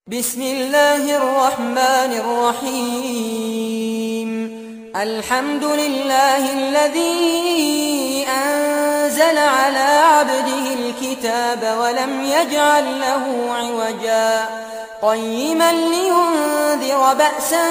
بسم الله الرحمن الرحيم. الحمد لله الذي أنزل على عبده الكتاب ولم يجعل له عوجا قيما لينذر بأسا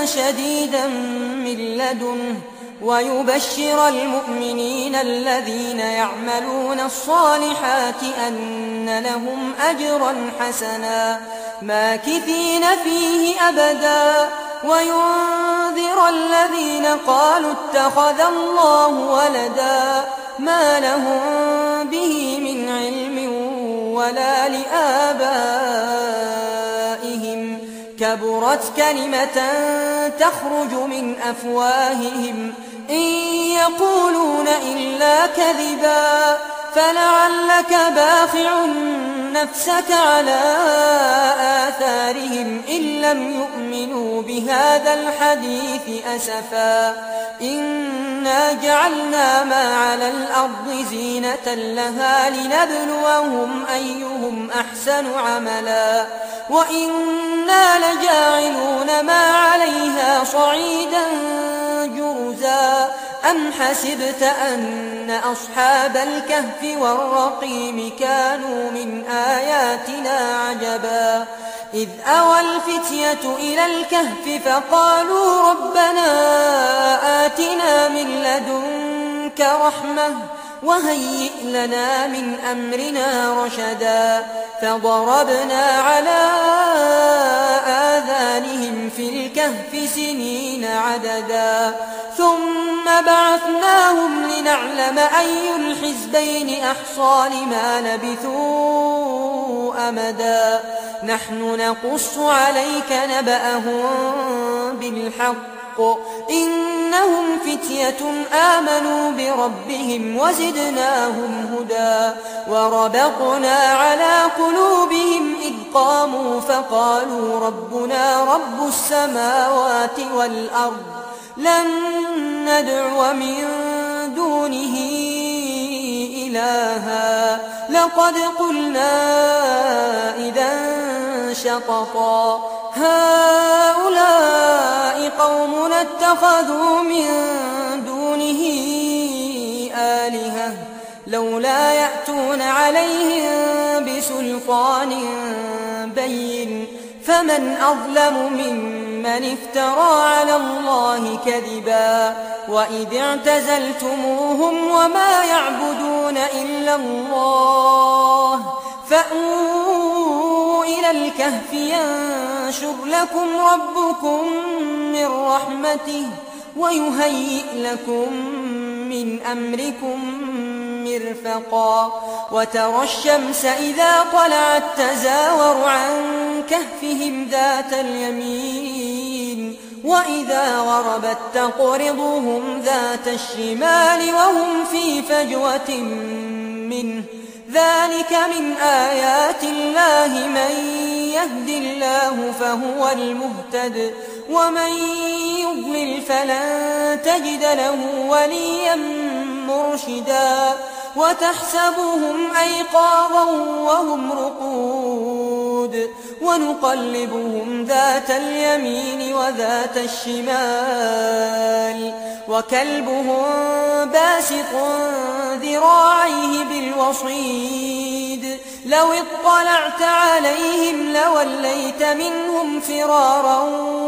شديدا من لدنه ويبشر المؤمنين الذين يعملون الصالحات أن لهم أجرا حسنا ماكثين فيه أبدا وينذر الذين قالوا اتخذ الله ولدا ما لهم به من علم ولا لآبائهم كبرت كلمة تخرج من أفواههم إن يقولون إلا كذبا فلعلك باخع نفسك على آثارهم إن لم يؤمنوا بهذا الحديث أسفا إنا جعلنا ما على الأرض زينة لها لنبلوهم أيهم أحسن عملا وإنا لجاعلون ما عليها صعيدا جرزا أم حسبت أن أصحاب الكهف والرقيم كانوا من آياتنا عجبا إذ أوى الفتية إلى الكهف فقالوا ربنا آتنا من لدنك رحمة وهيئ لنا من أمرنا رشدا فضربنا على آذانهم في الكهف سنين عددا ثم بعثناهم لنعلم أي الحزبين أحصى لما لبثوا أمدا نحن نقص عليك نبأهم بالحق إنهم فتية آمنوا بربهم وزدناهم هدى وربطنا على قلوبهم إذ قاموا فقالوا ربنا رب السماوات والأرض لن ندعو من دونه إلها لقد قلنا إذا شططا هؤلاء قومنا اتخذوا من دونه آلهة لولا يأتون عليهم بسلطان بين فمن أظلم ممن افترى على الله كذبا وإذ اعتزلتموهم وما يعبدون إلا الله فأووا إلى الكهف ينشر لكم ربكم من رحمته ويهيئ لكم من أمركم مرفقا وترى الشمس إذا طلعت تزاور عن كهفهم ذات اليمين وإذا غربت تقرضهم ذات الشمال وهم في فجوة منه ذلك من آيات الله من يهد الله فهو المهتد ومن يضلل فلن تجد له وليا مرشدا وتحسبهم أيقاظا وهم رقود ونقلبهم ذات اليمين وذات الشمال وكلبهم باسط ذراعيه بالوصيد لو اطلعت عليهم لوليت منهم فرارا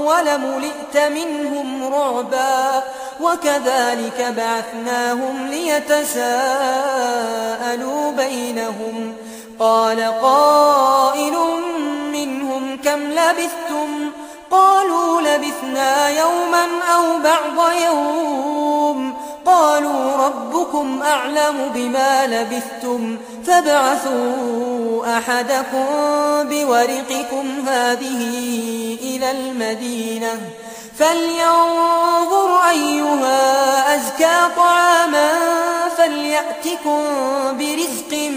ولملئت منهم رعبا وكذلك بعثناهم ليتساءلوا بينهم قال قائل منهم كم لبثتم قالوا لبثنا يوما أو بعض يوم قالوا ربكم أعلم بما لبثتم فابعثوا أحدكم بورقكم هذه إلى المدينة فلينظر أيها أزكى طعاما فليأتكم برزق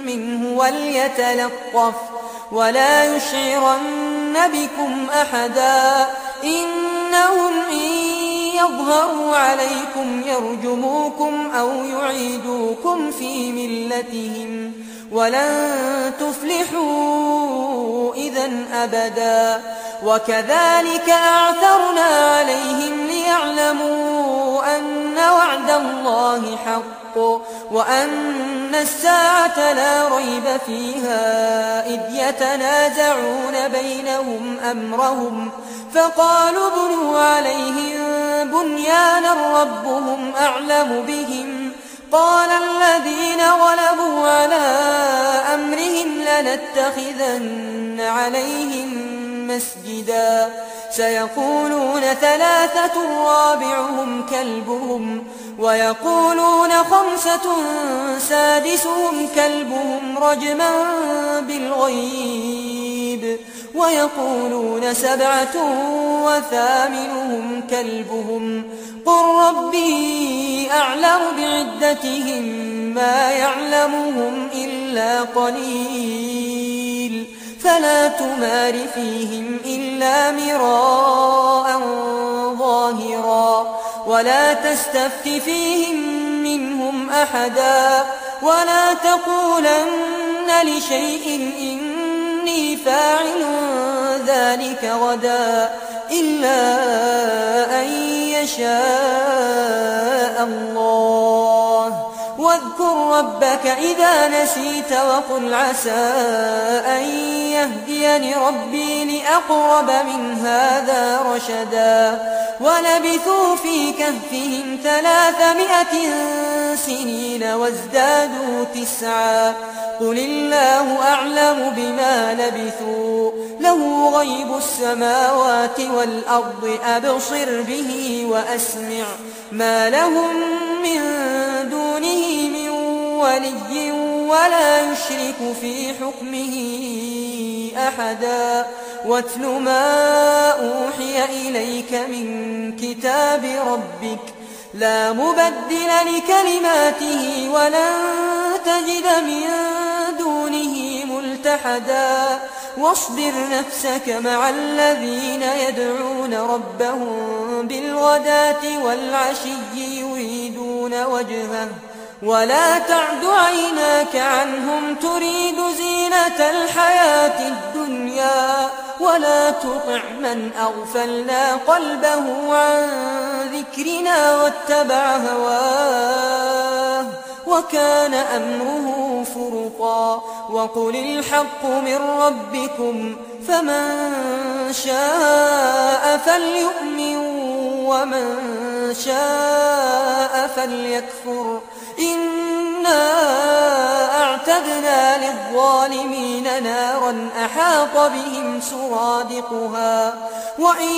منه وليتلطف ولا يشعرن بكم أحدا إنهم إن يظهروا عليكم يرجموكم أو يعيدوكم في ملتهم ولن تفلحوا إذا أبدا. وكذلك أعثرنا عليهم ليعلموا أن وعد الله حق وأن الساعة لا ريب فيها، إذ يتنازعون بينهم أمرهم فقالوا ابنوا عليهم بنيانا ربهم أعلم بهم. قال الذين غلبوا على أمرهم لنتخذن عليهم مسجدا. سيقولون ثلاثة رابعهم كلبهم ويقولون خمسة سادسهم كلبهم رجما بالغيب ويقولون سبعة وثامنهم كلبهم قل ربي أعلم بعدتهم ما يعلمهم إلا قليل فلا تمار فيهم إلا مراء ظاهرا ولا تستفت فيهم منهم أحدا ولا تقولن لشيء إني فاعل ذلك غدا إلا أن يشاء الله. واذكر ربك إذا نسيت وقل عسى أن يهديني ربي لأقرب من هذا رشدا. ولبثوا في كهفهم 300 سنين وازدادوا 9 قل الله أعلم بما لبثوا له غيب السماوات والأرض أبصر به وأسمع ما لهم من دونه من ولي ولا يشرك في حكمه أحدا. واتل ما أوحي إليك من كتاب ربك لا مبدل لكلماته ولن تجد من دونه ملتحدا. واصبر نفسك مع الذين يدعون ربهم بالغداة والعشي يريدون وجهه ولا تعد عيناك عنهم تريد زينة الحياة الدنيا ولا تطع من أغفلنا قلبه عن ذكرنا واتبع هواه وكان أمره فرطا. وقل الحق من ربكم فمن شاء فليؤمن ومن شاء فليكفر إنا أعتدنا للظالمين نارا أحاط بهم سرادقها وإن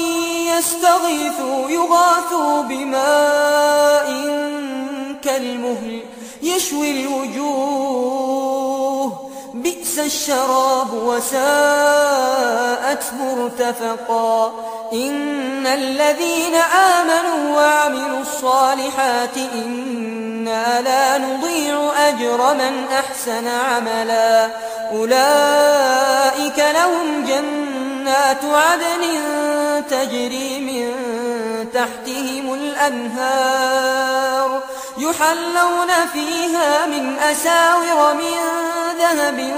يستغيثوا يغاثوا بماء كالمهل يشوي الوجوه بئس الشراب وساءت مرتفقا. إن الذين آمنوا وعملوا الصالحات إنا لا نضيع أجر من أحسن عملا أولئك لهم جنات عدن تجري من تحتهم الأنهار يحلون فيها من أساور من ذهب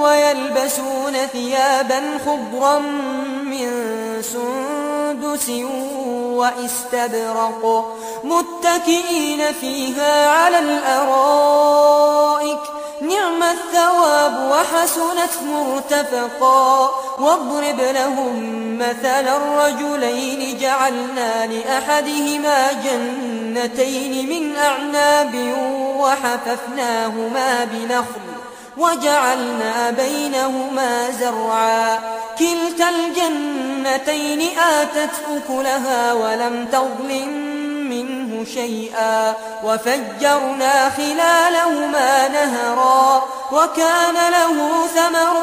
ويلبسون ثيابا خضرا من سندس واستبرق متكئين فيها على الأرائك نعم الثواب وحسنت مرتفقا. واضرب لهم مثل الرجلين جعلنا لأحدهما جنتين من أعناب وحففناهما بنخل وجعلنا بينهما زرعا كلتا الجنتين آتت أكلها ولم تظلم منه شيئا وفجرنا خلالهما نهرا وكان له ثمر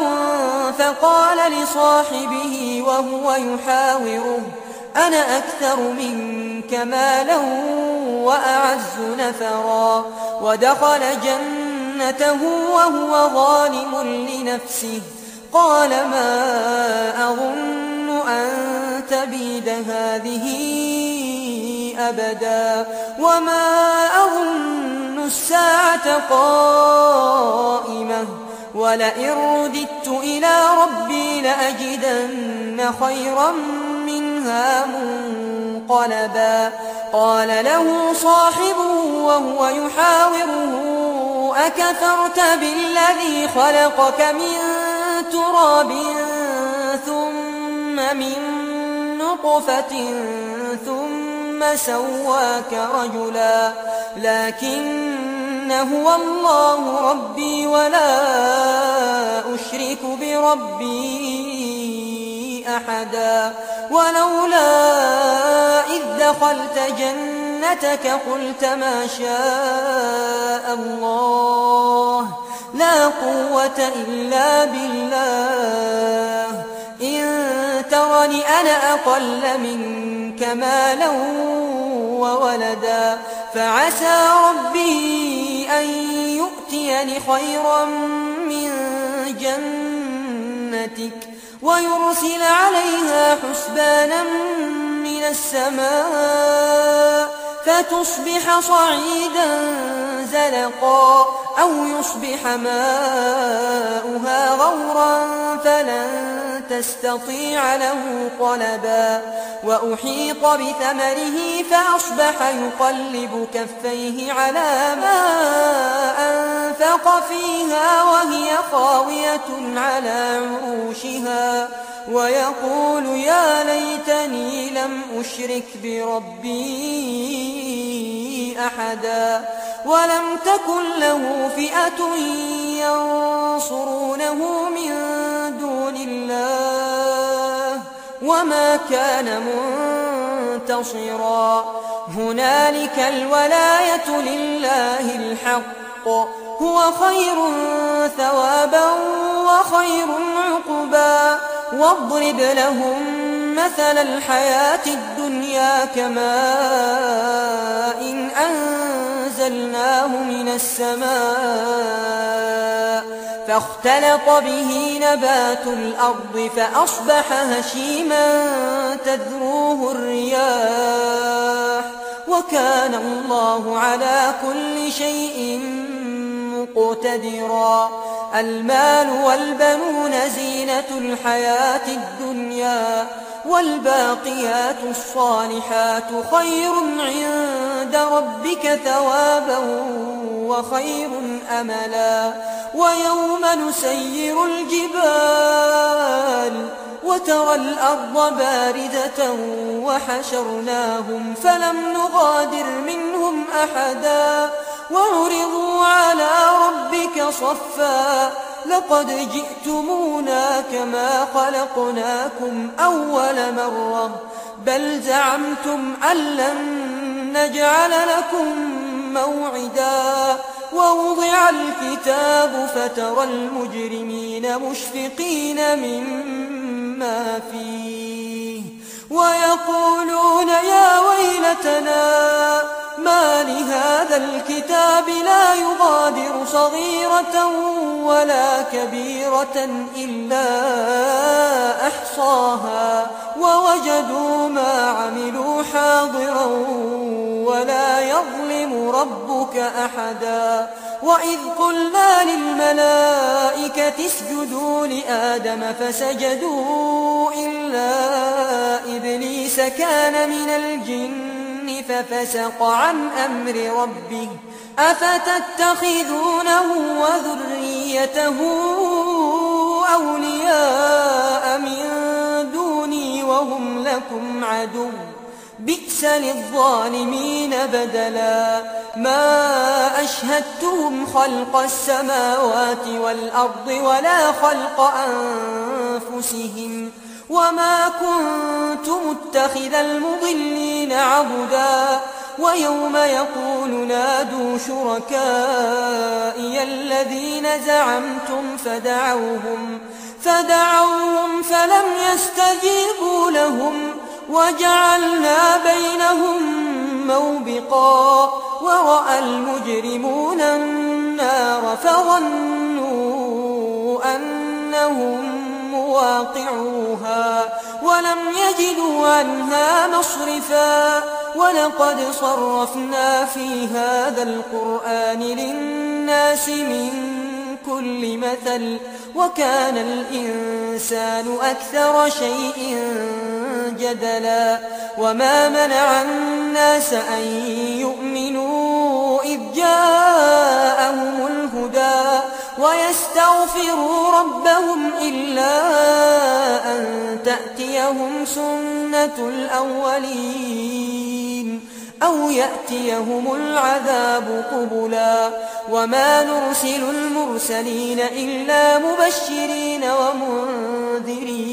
فقال لصاحبه وهو يحاوره أنا أكثر منك مالا وأعز نفرا. ودخل جنته وهو ظالم لنفسه قال ما أظن أن تبيد هذه أبدا وما أظن الساعة قائمة ولئن رددت إلى ربي لأجدن خيرا منها منقلبا قال له صاحبه وهو يحاوره أكفرت بالذي خلقك من تراب ثم من نطفة ثم سواك رجلا لكن هو الله ربي ولا أشرك بربي أحدا ولولا إذ دخلت جنتك قلت ما شاء الله لا قوة إلا بالله إن ترني أنا أقل منك مالا وولدا فعسى ربي أن يؤتيني خيرا من جنتك ويرسل عليها حسبانا من السماء فتصبح صعيدا زلقا أو يصبح ماؤها غورا فلن تستطيع له طلبا وأحيط بثمره فأصبح يقلب كفيه على ما أنفق فيها وهي خاوية على عروشها ويقول يا ليتني لم أشرك بربي أحدا ولم تكن له فئة ينصرونه من دون الله وما كان منتصرا هنالك الولاية لله الحق هو خير ثوابا وخير عقبا واضرب لهم مثل الحياة الدنيا كماء إن أنزلناه من السماء فاختلط به نبات الأرض فأصبح هشيما تذروه الرياح وكان الله على كل شيء مقتدرا المال والبنون زينة الحياة الدنيا والباقيات الصالحات خير عند ربك ثوابا وخير أملا ويوم نسير الجبال وترى الأرض باردة وحشرناهم فلم نغادر منهم أحدا وعرضوا على ربك صفا لقد جئتمونا كما خلقناكم أول مرة بل زعمتم أن لن نجعل لكم موعدا ووضع الكتاب فترى المجرمين مشفقين مما فيه ويقولون يا ويلتنا ما لهذا الكتاب لا يغادر صغيرة ولا كبيرة إلا أحصاها ووجدوا ما عملوا حاضرا ولا يظلم ربك أحدا وإذ قلنا للملائكة اسجدوا لآدم فسجدوا إلا إبليس كان من الجن ففسق عن أمر ربه أفتتخذونه وذريته أولياء من دوني وهم لكم عدو بئس للظالمين بدلا ما أشهدتهم خلق السماوات والأرض ولا خلق أنفسهم وما كنت متخذ المضلين عضدا ويوم يقول نادوا شركائي الذين زعمتم فدعوهم فلم يستجيبوا لهم وجعلنا بينهم موبقا ورأى المجرمون النار فظنوا أنهم مواقعوها ولم يجدوا عنها مصرفا ولقد صرفنا في هذا القرآن للناس من كل مثل وكان الإنسان أكثر شيء جدلا وما منع الناس أن يؤمنوا إذ جاءهم الهدى ويستغفروا ربهم إلا أن تأتيهم سنة الأولين أو يأتيهم العذاب قبلا وما نرسل المرسلين إلا مبشرين ومنذرين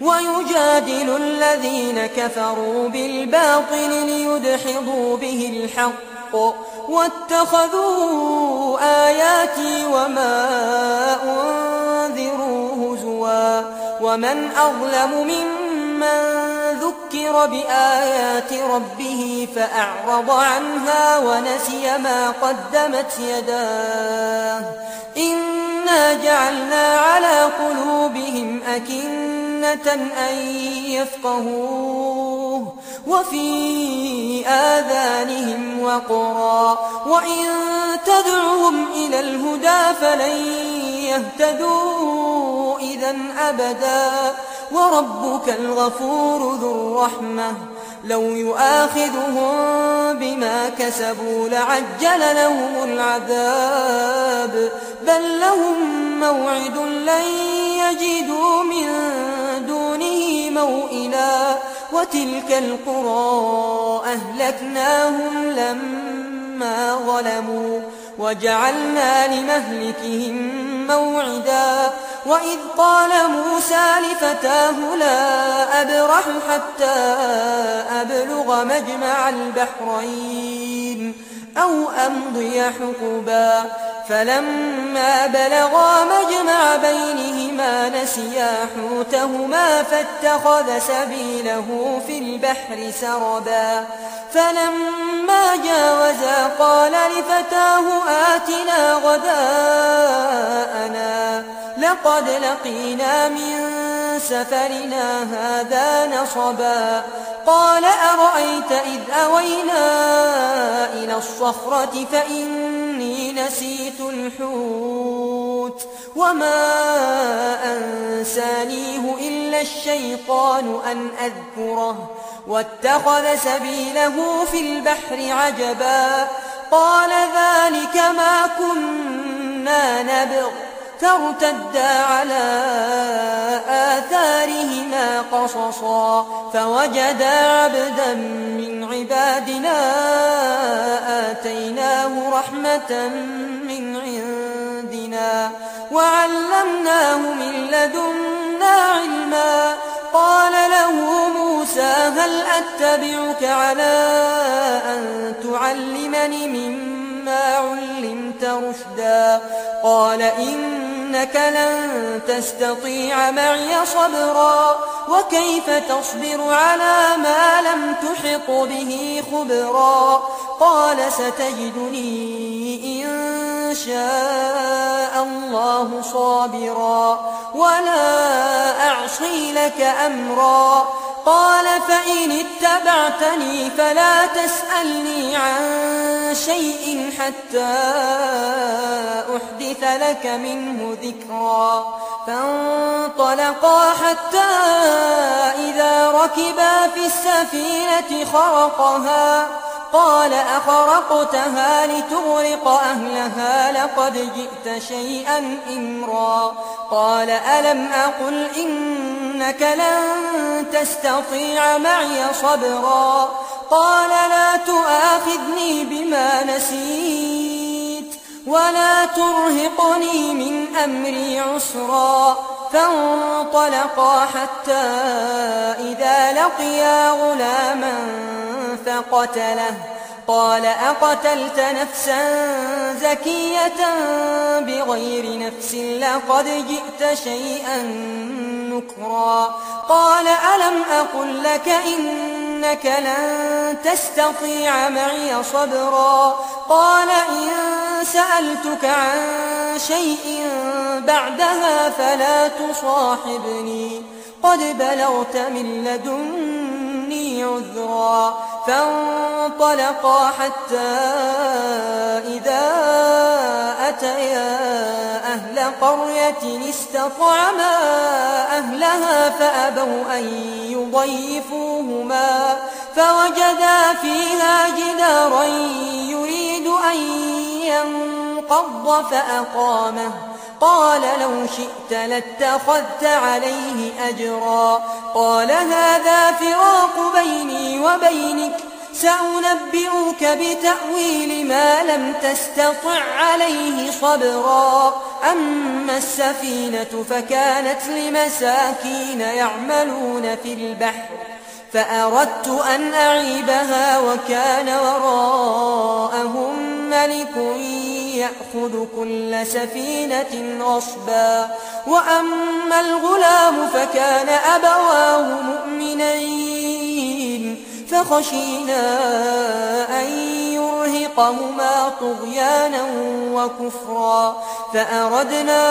ويجادل الذين كفروا بالباطل ليدحضوا به الحق واتخذوا آياتي وما أنذروا هزوا ومن أظلم ممن ذكر بآيات ربه فأعرض عنها ونسي ما قدمت يداه إنا جعلنا على قلوبهم أكنة أن يفقهوه وفي آذانهم وقرا وإن تدعهم إلى الهدى فلن يهتدوا إذا أبدا وربك الغفور ذو الرحمة لو يؤاخذهم بما كسبوا لعجل لهم العذاب بل لهم موعد لن يجدوا من دونه موئلا وتلك القرى أهلكناهم لما ظلموا وجعلنا لمهلكهم موعدا وإذ قال موسى لفتاه لا أبرح حتى أبلغ مجمع البحرين أو أمضي حقبا فلما بلغا مجمع بينهما نسيا حوتهما فاتخذ سبيله في البحر سربا فلما جاوزا قال لفتاه آتنا غداءنا لقد لقينا من سفرنا هذا نصبا قال أرأيت إذ أوينا إلى الصخرة فإني نسيت الحوت وما أنسانيه إلا الشيطان أن أذكره واتخذ سبيله في البحر عجبا قال ذلك ما كنا نبغ فارتدا على آثارهما قصصا فوجدا عبدا من عبادنا آتيناه رحمة من عندنا وعلمناه من لدنا علما قال له موسى هل أتبعك على أن تعلمني مما علمت رشدا قال إنك لن تستطيع معي صبرا وكيف تصبر على ما لم تحط به خبرا قال ستجدني إن شاء الله صابرا ولا أعصي لك أمرا قال فإن اتبعتني فلا تسألني عن شيء حتى أحدث لك منه ذكرا فانطلقا حتى إذا ركبا في السفينة خرقها قال أخرقتها لتغرق أهلها لقد جئت شيئا إمرا قال ألم أقل إنك لن تستطيع معي صبرا قال لا تؤاخذني بما نسيت ولا ترهقني من أمري عسرا فانطلقا حتى إذا لقيا غلاما فقتله قال أقتلت نفسا زكية بغير نفس لقد جئت شيئا نكرا قال ألم أقل لك إنك لن تستطيع معي صبرا قال إن سألتك عن شيء بعدها فلا تصاحبني قد بلغت من لدني عذرا فانطلقا حتى إذا أتيا أهل قرية استطعما أهلها فأبوا أن يضيفوهما فوجدا فيها جدارا يريد أن ينقض فأقامه قال لو شئت لاتخذت عليه أجرا قال هذا فراق بيني وبينك سأنبئك بتأويل ما لم تستطع عليه صبرا أما السفينة فكانت لمساكين يعملون في البحر فأردت أن أعيبها وكان وراءهم ملك يأخذ كل سفينة غصبا وأما الغلام فكان أبواه مؤمنين فخشينا أن يرهقهما طغيانا وكفرا فأردنا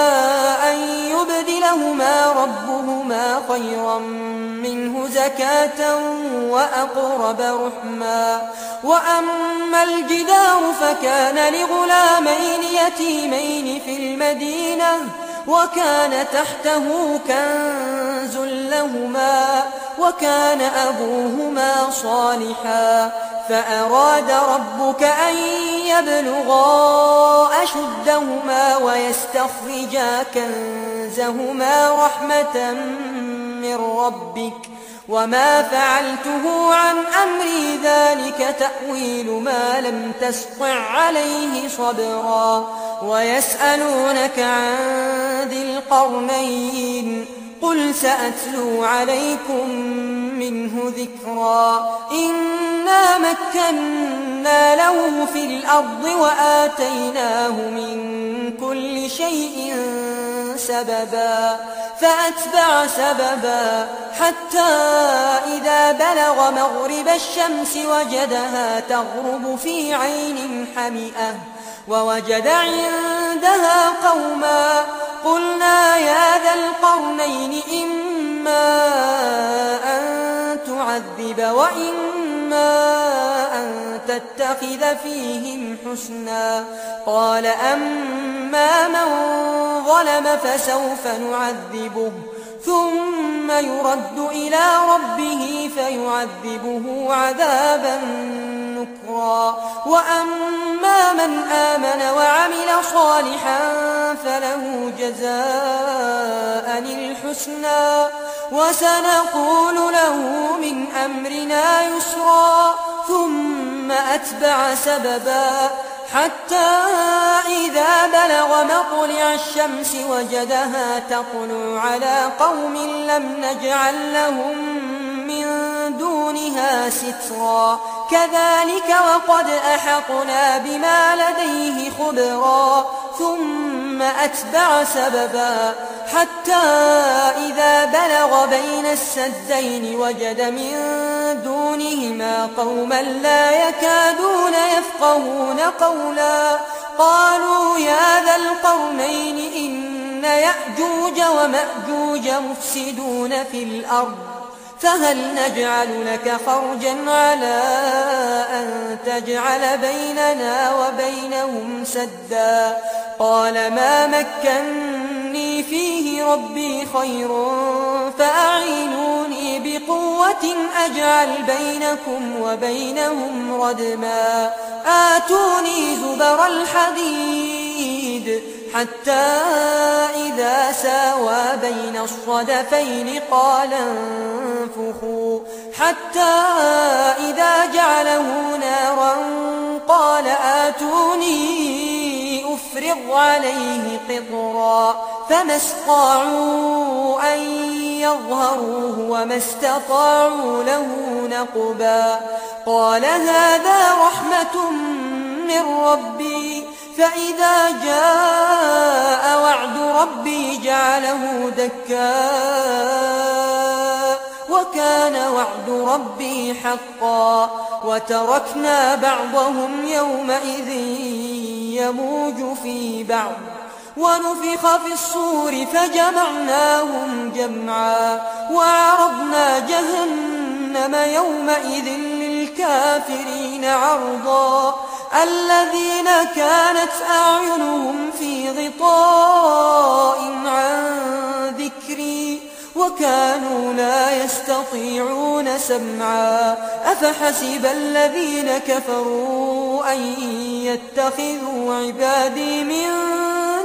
أن يبدلهما ربهما خيرا منه زكاة وأقرب رحما وأما الجدار فكان لغلامين يتيمين في المدينة وكان تحته كنز لهما وكان أبوهما صالحا فأراد ربك أن يبلغا أشدهما ويستخرجا كنزهما رحمة من ربك وما فعلته عن أمري ذلك تأويل ما لم تسطع عليه صبرا ويسألونك عن ذي القرنين قل سأتلو عليكم منه ذكرا إنا مكنا له في الأرض وآتيناه من كل شيء سببا فأتبع سببا حتى إذا بلغ مغرب الشمس وجدها تغرب في عين حمئة ووجد عندها قوما قلنا يا ذا القرنين إما أن تعذب وإما أن تتخذ فيهم حسنا قال أما من ظلم فسوف نعذبه ثم يرد إلى ربه فيعذبه عذابا نكرا وأما من آمن وعمل صالحا فله جزاء الحسنى وسنقول له من أمرنا يسرا ثم أتبع سببا حتى إذا بلغ مطلع الشمس وجدها تطلع على قوم لم نجعل لهم من دونها سترا كذلك وقد أحطنا بما لديه خبرا ثم أتبع سببا حتى إذا بلغ بين السدين وجد من دونهما قوما لا يكادون يفقهون قولا قالوا يا ذا القرنين إن يأجوج ومأجوج مفسدون في الأرض فهل نجعل لك خرجا على أن تجعل بيننا وبينهم سدا قال ما مكني فيه ربي خير فأعينوني بقوة أجعل بينكم وبينهم ردما آتوني زبر الحديد حتى إذا ساوى بين الصدفين قال انفخوا حتى إذا جعله نارا قال آتوني أفرغ عليه قطرا فما استطاعوا أن يظهروه وما استطاعوا له نقبا قال هذا رحمة من ربي فإذا جاء وعد ربي جعله دكا وكان وعد ربي حقا وتركنا بعضهم يومئذ يموج في بعض ونفخ في الصور فجمعناهم جمعا وعرضنا جهنم يومئذ للكافرين عرضا الذين كانت أعينهم في غطاء عن ذكري وكانوا لا يستطيعون سمعا أفحسب الذين كفروا أن يتخذوا عبادي من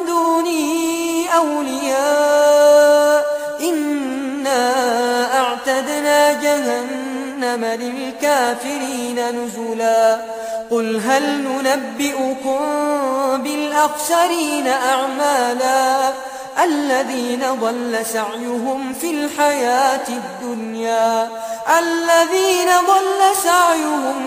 دوني أولياء إنا أعتدنا جهنم للكافرين نزلا قل هل ننبئكم بالأخسرين أعمالا الذين ضل سعيهم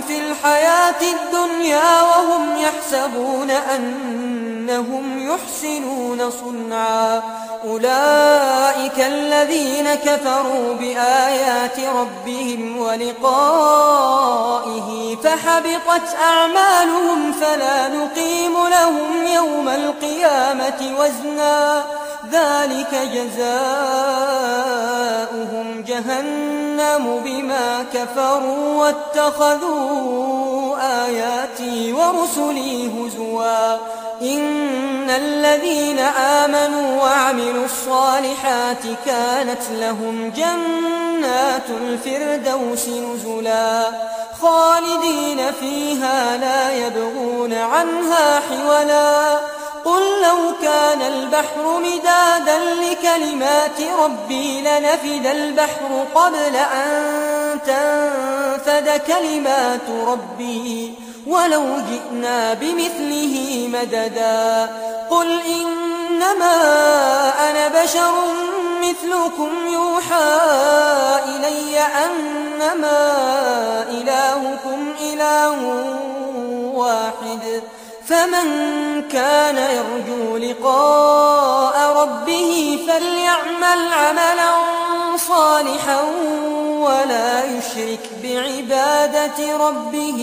في الحياة الدنيا وهم يحسبون أنهم يحسنون صنعا أولئك الذين كفروا بآيات ربهم ولقائه فحبطت أعمالهم فلا نقيم لهم يوم القيامة وزنا ذلك جزاؤهم جهنم بما كفروا واتخذوا آياتي ورسلي هزوا إن الذين آمنوا وعملوا الصالحات كانت لهم جنات الفردوس نزلا خالدين فيها لا يبغون عنها حولا قل لو كان البحر مدادا لكلمات ربي لنفد البحر قبل أن تنفد كلمات ربي ولو جئنا بمثله مددا قل إنما أنا بشر مثلكم يوحى إلي أنما إلهكم إله واحد فمن كان يرجو لقاء ربه فليعمل عملا صالحا ولا يشرك بعبادة ربه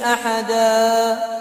أحدا